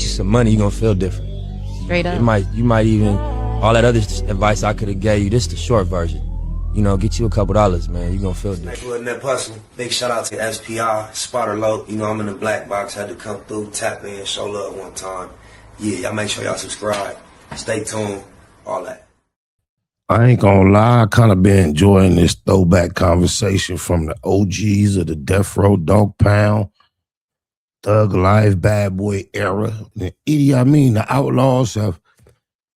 get you some money, you're gonna feel different. Straight up. You might even, all that other advice I could have gave you, this the short version. You know, get you a couple dollars, man. You're gonna feel different. Like Nip Hustle. Big shout out to SPI, Spotter Low. You know, I'm in the black box, had to come through, tap in, show love one time. Yeah, y'all make sure y'all subscribe. Stay tuned, all that. I ain't gonna lie, I kind of been enjoying this throwback conversation from the OGs of the Death Row, Dog Pound, Thug Life, Bad Boy era. The EDI, the Outlaws have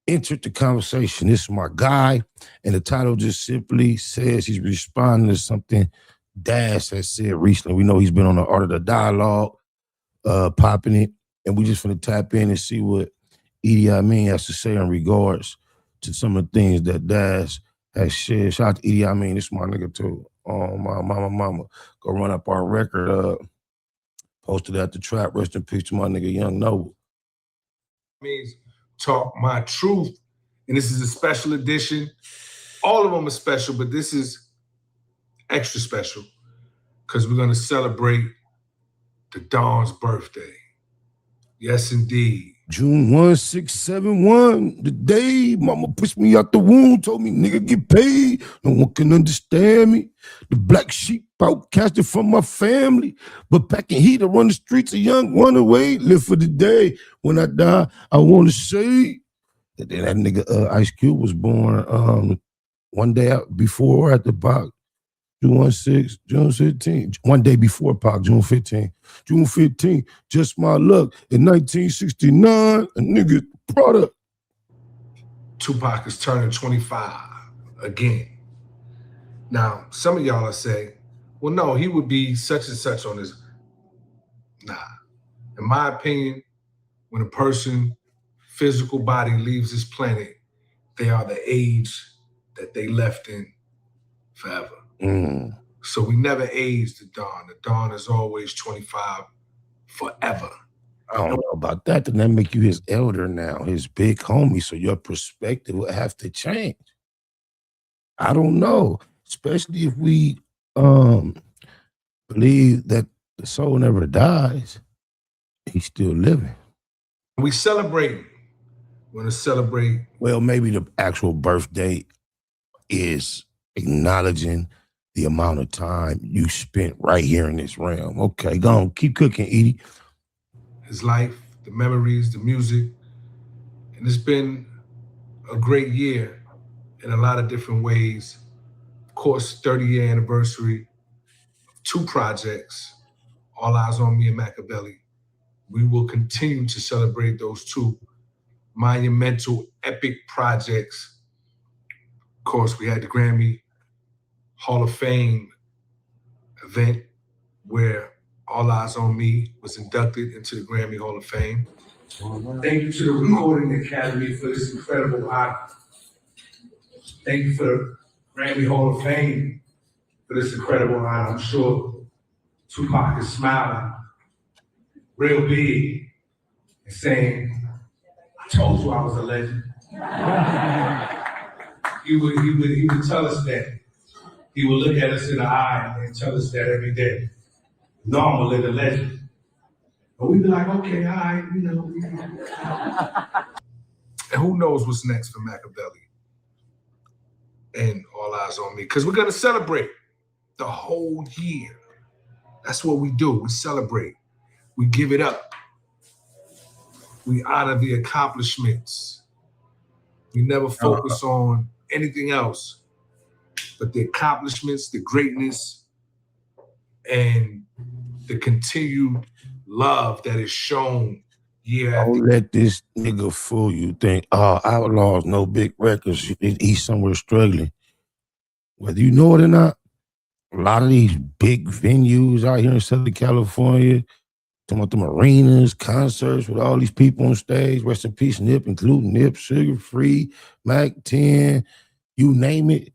entered the conversation. This is my guy, and the title just simply says he's responding to something Dash has said recently. We know he's been on the Art of the Dialogue, popping it, and we just finna tap in and see what EDI has to say in regards to some of the things that Dash has shared. Shout out to EDI, this is my nigga too. Oh, my mama. Go run up our record, posted at the trap. Rest in peace to my nigga Young Noble. Means talk my truth. And this is a special edition. All of them are special, but this is extra special because we're gonna celebrate the Don's birthday. Yes, indeed. June 1671, the day mama pushed me out the womb, told me nigga get paid, no one can understand me. The black sheep outcasted from my family, but packing heat to run the streets, a young runaway, live for the day. When I die, I want to say that that nigga Ice Cube was born one day out before or after Pac, June 16, June 15, one day before Pac, June 15. June 15, just my luck. In 1969, a nigga product. Tupac is turning 25 again. Now, some of y'all are saying, well, no, he would be such and such on his. Nah. In my opinion, when a person, physical body leaves this planet, they are the age that they left in forever. So we never aged the Don. The Don is always 25 forever. I don't know about that. Then that make you his elder now, his big homie. So your perspective will have to change. I don't know, especially if we believe that the soul never dies. He's still living. We celebrate. We're gonna celebrate. Well, maybe the actual birthday is acknowledging the amount of time you spent right here in this realm. Okay, go on, keep cooking, Edie. His life, the memories, the music. And it's been a great year in a lot of different ways. Of course, 30-year anniversary of 2 projects, All Eyes on Me and Machiavelli. We will continue to celebrate those 2 monumental, epic projects. Of course, we had the Grammy Hall of Fame event where All Eyes on Me was inducted into the Grammy Hall of Fame. Thank you to the Recording Academy for this incredible honor. Thank you for the Grammy Hall of Fame for this incredible honor. I'm sure Tupac is smiling real big and saying, I told you I was a legend. He would tell us that. He would look at us in the eye and tell us that every day. No, I'm a living legend. But we'd be like, okay, all right, you know. And who knows what's next for Machiavelli and All Eyes on Me. Because we're going to celebrate the whole year. That's what we do. We celebrate. We give it up. We honor the accomplishments. We never focus on anything else but the accomplishments, the greatness, and the continued love that is shown year after year. Don't let this nigga fool you. Think, Outlaws, no big records. He's somewhere struggling. Whether you know it or not, a lot of these big venues out here in Southern California, talking about the arenas, concerts with all these people on stage, rest in peace, Nip, including Nip, Sugar Free, Mac 10, you name it.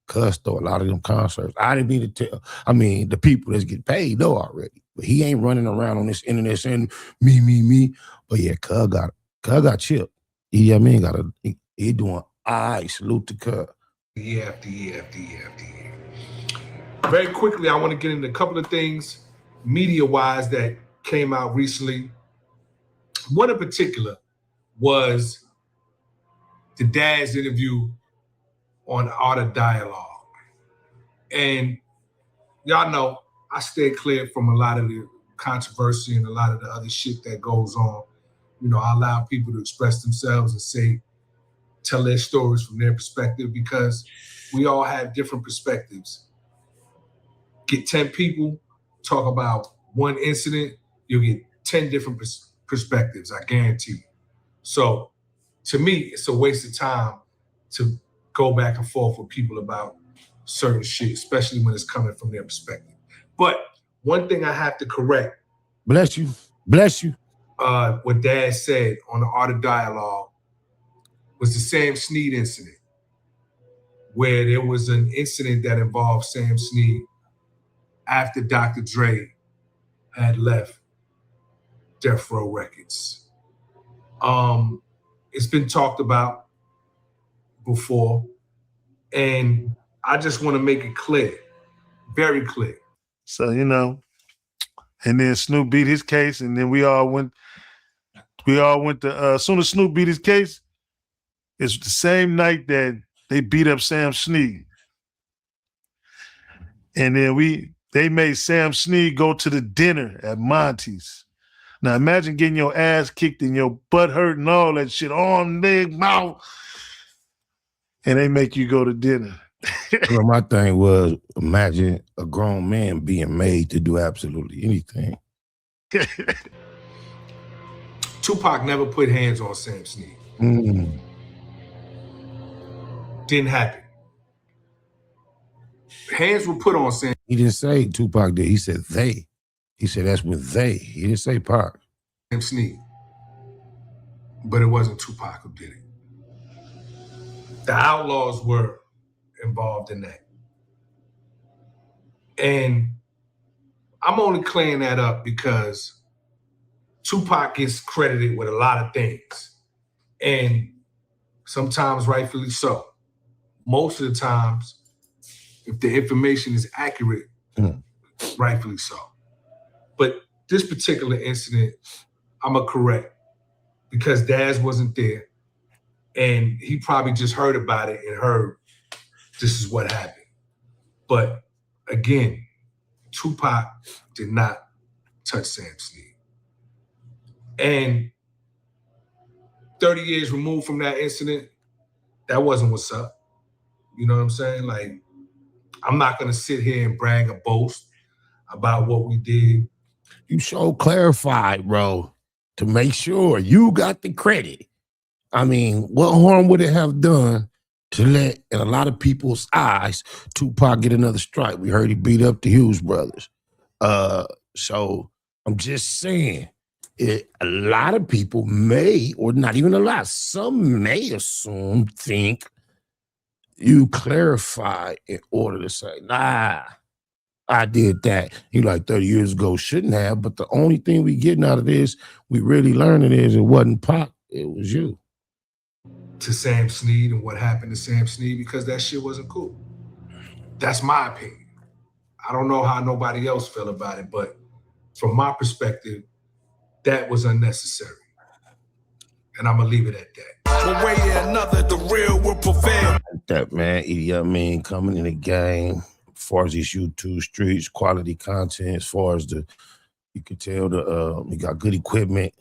Cuss though, a lot of them concerts. I didn't mean to tell. I mean, the people that's get paid though already. But he ain't running around on this internet saying me. But yeah, Cuz got chipped. He doing salute to Cuz. Year after year after year after year. Very quickly, I want to get into a couple of things media-wise that came out recently. One in particular was the Dad's interview on the Art of Dialogue. And y'all know I stay clear from a lot of the controversy and a lot of the other shit that goes on. You know, I allow people to express themselves and tell their stories from their perspective, because we all have different perspectives. Get 10 people, talk about one incident, you'll get 10 different perspectives, I guarantee you. So to me, it's a waste of time to go back and forth with people about certain shit, especially when it's coming from their perspective. But one thing I have to correct. Bless you. Bless you. What Dad said on the Art of Dialogue was the Sam Sneed incident, where there was an incident that involved Sam Sneed after Dr. Dre had left Death Row Records. It's been talked about before, and I just want to make it clear, very clear. So, you know, and then Snoop beat his case, and then we all went to, as soon as Snoop beat his case, it's the same night that they beat up Sam Sneed. And then they made Sam Sneed go to the dinner at Monty's. Now imagine getting your ass kicked and your butt hurt and all that shit, arm, leg, mouth, and they make you go to dinner. Well, my thing was, imagine a grown man being made to do absolutely anything. Tupac never put hands on Sam Sneed. Didn't happen. Hands were put on Sam. He didn't say Tupac did. He said they. He said that's when they. He didn't say Pac. Sam Sneed. But it wasn't Tupac who did it. The Outlaws were involved in that. And I'm only clearing that up because Tupac gets credited with a lot of things, and sometimes rightfully so. Most of the times, if the information is accurate, rightfully so. But this particular incident, I'm going to correct, because Daz wasn't there, and he probably just heard about it and heard this is what happened. But again, Tupac did not touch Sam Sneed. And 30 years removed from that incident, that wasn't what's up. You know what I'm saying? Like, I'm not going to sit here and brag or boast about what we did. You so clarified, bro, to make sure you got the credit. I mean, what harm would it have done to let, in a lot of people's eyes, Tupac get another strike? We heard he beat up the Hughes brothers. So I'm just saying, a lot of people may, or not even a lot, some may think you clarify in order to say, nah, I did that. You like 30 years ago shouldn't have, but the only thing we getting out of this, we really learning is it wasn't Pac, it was you. To Sam Sneed and what happened to Sam Sneed, because that shit wasn't cool. That's my opinion. I don't know how nobody else feel about it, but from my perspective, that was unnecessary. And I'm gonna leave it at that. One way or another, the real will prevail. That man, EDI coming in the game, as far as these YouTube streets, quality content, as far as you can tell he got good equipment.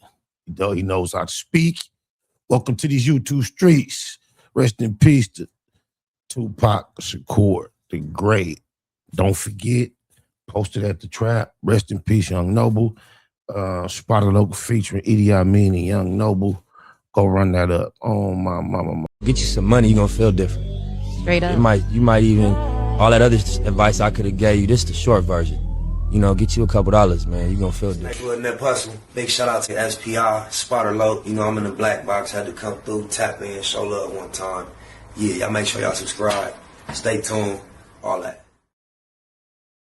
He knows how to speak. Welcome to these YouTube streets. Rest in peace to Tupac Shakur, the great. Don't forget, posted at the trap. Rest in peace, Young Noble. Spotted Local featuring EDI and Young Noble. Go run that up. Oh my mama. Get you some money, you're gonna feel different. Straight up. You might even, all that other advice I could have gave you, this the short version. You know, get you a couple $, man. You're gonna feel different. Big shout out to SPI, Spotter Low. You know, I'm in the black box, had to come through, tap in, show love one time. Yeah, y'all make sure y'all subscribe. Stay tuned, all that.